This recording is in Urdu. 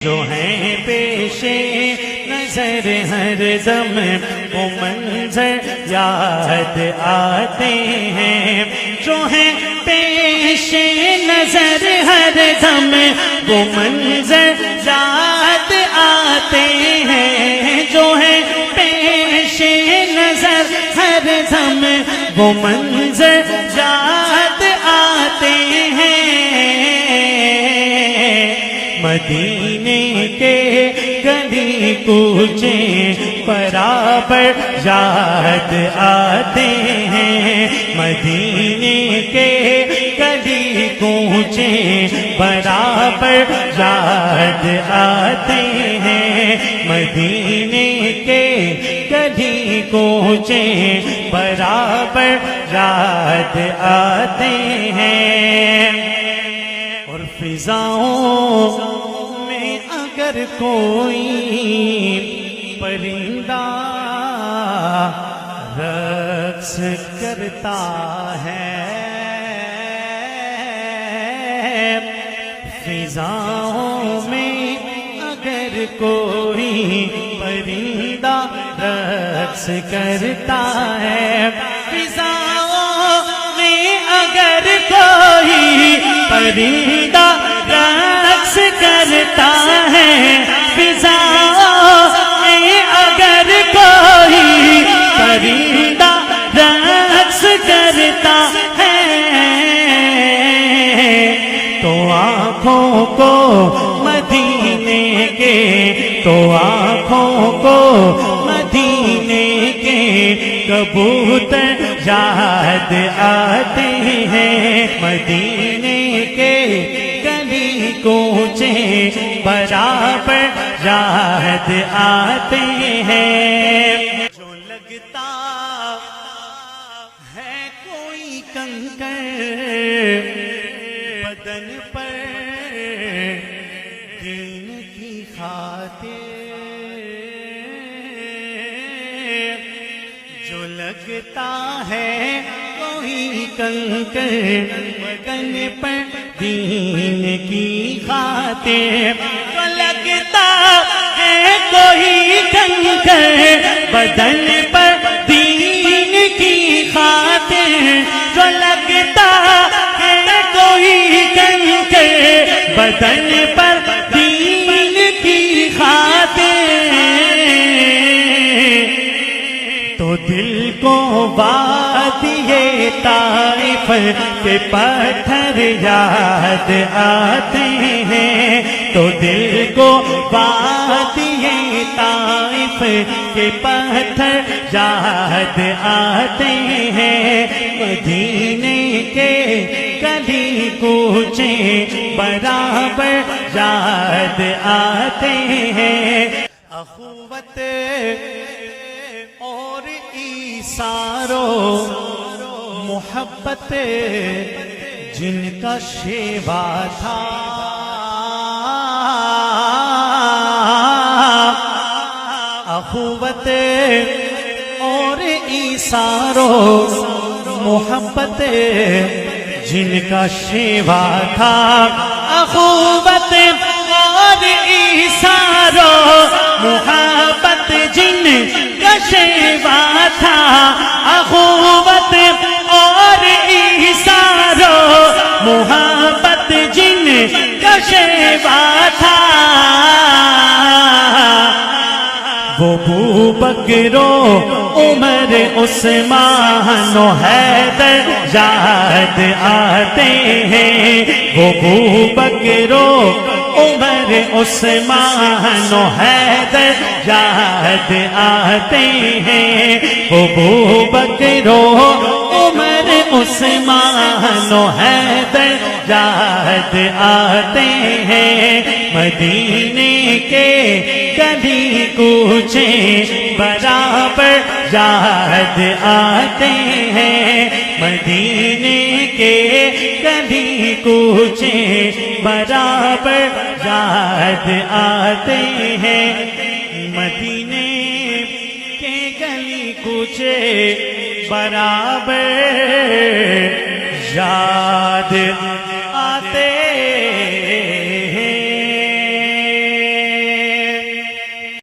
جو ہیں پیشے نظر ہر دم وہ منظر یاد آتے ہیں، جو ہیں پیشے نظر ہر دم وہ منظر یاد آتے ہیں، جو ہیں پیشے نظر ہر دم وہ منظر یاد آتے ہیں۔ مدینے کے گلی کوچے برابر یاد آتے ہیں، مدینے کے گلی کوچے برابر یاد آتے ہیں، مدینے کے گلی کوچے برابر یاد آتے ہیں۔ اور فضاؤں میں اگر کوئی پرندہ رقص کرتا ہے، فضاؤں میں اگر کوئی پرندہ رقص کرتا ہے، فضاؤں میں اگر کوئی پرندہ رقص کرتا ہے، فضاؤں میں اگر کوئی پرندہ رقص کرتا ہے، تو آنکھوں کو مدینے کے، تو آنکھوں کو مدینے کے کبوتر یاد آتے ہیں، مدینے کے گلی کوچے برابر یاد آتے ہیں۔ جو لگتا ہے کوئی کنکر بدن پر دین کی خاطر، جو لگتا ہے کوئی کنکر بدن پر دین کی خاطر، جو لگتا ہے کوئی کنکر بدن پر دین کی خاطر، جو لگتا ہے کوئی کنکر بدن پر دین کی خاطر، تو دل کو وادی طائف کے پتھر یاد آتے ہیں، تو دل کو وادی طائف کے پتھر یاد آتے ہیں، مدینے کے گلی کوچے برابر یاد آتے ہیں۔ اخوت اور ایثارو محبت جن کا شیوا تھا، اخوت اور ایثارو محبت جن کا شیوا تھا، اخوت اور ایثارو محبت جن کا شیوا تھا، اخوت اور ایثارو محبت جن کا شیوا تھا، وہ ابو بکر و عمر عثمان و حیدر یاد آتے ہیں، وہ ابو بکر و عمر عثمان و حیدر یاد آتے ہیں، وہ ابو بکر و عمر عثمان و حیدر یاد آتے ہیں، مدینے کے گلی کوچے برابر یاد آتے ہیں، مدینے کے گلی کوچے برابر یاد آتے ہیں، مدینے کے گلی کوچے برابر یاد